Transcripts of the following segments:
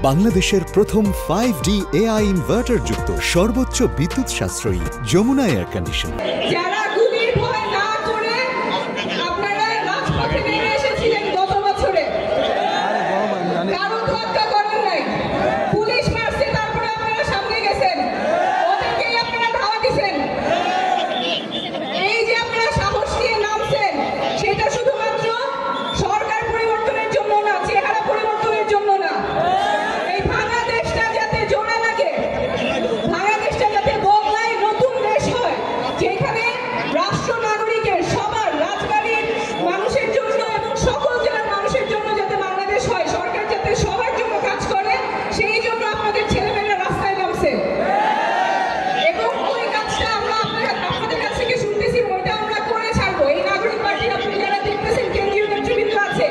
বাংলাদেশের প্রথম 5D AI inverter যুক্ত সর্বোচ্চ বিদ্যুৎ সাশ্রয়ী যমুনা এয়ার কন্ডিশন। যারা গুলির ভয় না করে আপনারা রাজপথে নেমে এসেছিলেন গত বছরে, কারো তোয়াক্কা করেন নাই, পুলিশ মারছে, তারপরে আপনারা সামনে গেছেন, ওদেরকেই আপনারা ধাওয়া দিচ্ছেন। এই যে আপনারা সাহস নিয়ে নামছেন, সেটা শুধুমাত্র সরকার পরিবর্তনের জন্য না, চেহারা পরিবর্তনের জন্য না। এই ভাঙা দেশটা যাতে জোড়া লাগে, ভাঙা দেশটা যাতে বদলায়, নতুন দেশ হয়, যেখানে রাষ্ট্র নাগরিকের সবার, রাজবাড়ির মানুষের জন্য এবং সকল জেলার মানুষের জন্য যাতে বাংলাদেশ হয়, সরকার যাতে সবার জন্য কাজ করে, সেই জন্য আপনাদের ছেলেমেয়েরা রাস্তায় নামছে। এবং ওই কাজটা আমরা আপনাদের কাছ থেকে শুনতেছি, ওইটা আমরা করে ছাড়বো। এই নাগরিক পার্টি আপনি যারা দেখতেছেন, কেন্দ্রীয় নেতৃবৃন্দ আছে,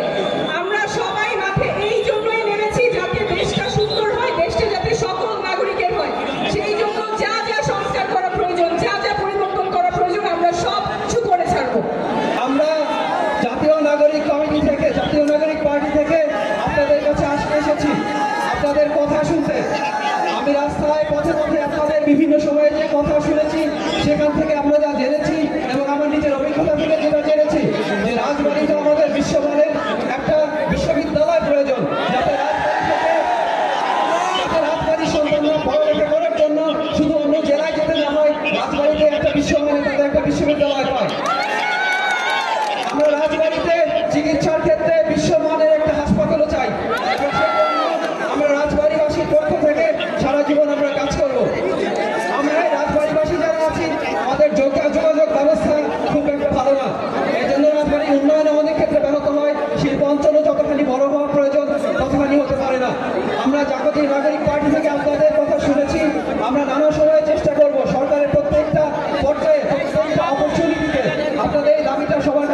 আমরা সবাই মাঠে এই জন্যই নেমেছি, যাতে দেশটা সুন্দর হয়, দেশটা যাতে সকল নাগরিকের হয়। সেই জন্য যা যা সংস্কার করা প্রয়োজন, যা যা পরিবর্তন করা প্রয়োজন, আমরা সব কিছু করে ছাড়বো। আমরা জাতীয় নাগরিক কমিটি থেকে, জাতীয় নাগরিক পার্টি থেকে আপনাদের কাছে এসেছি আপনাদের কথা শুনতে। আমি রাস্তায় পথে পথে আপনাদের বিভিন্ন সময়ে যে কথা শুনেছি, সেখান থেকে আমরা যা জেনেছি এবং আমার নিজের অভিজ্ঞতা থেকে যেটা জেনেছি, যে রাজবাড়িতে আমাদের বিশ্বমানের একটা বিশ্ববিদ্যালয় প্রয়োজন, যাতে রাজবাড়ির সন্তানরা পড়ালেখা করার জন্য শুধু অন্য জেলায় যেতে না হয়, রাজবাড়িতে একটা বিশ্বমানের তাদের একটা বিশ্ববিদ্যালয় পায়। আমরা রাজবাড়িতে চিকিৎসার ক্ষেত্রে বিশ্বমানের একটা হাসপাতালও চাই। আমরা রাজবাড়িবাসীর পক্ষ থেকে সারা জীবন আমরা কাজ করব। আমরা রাজবাড়িবাসী যারা আছি, আমাদের যোগাযোগ ব্যবস্থা খুব একটা ভালো না। এই জন্য রাজবাড়ির উন্নয়ন আমাদের ক্ষেত্রে ব্যাহত হয়। শিল্প অঞ্চলও যতখানি বড় হওয়া প্রয়োজন, ততখানি হতে পারে না। আমরা জাতীয় নাগরিক পার্টি থেকে আপনাদের কথা শুনেছি। আমরা নানা সময়ে চেষ্টা করব সরকারের প্রত্যেকটা পর্যায়ে, প্রত্যেকটা অপরচুনিটিতে আপনাদের এই দাবিটা সবার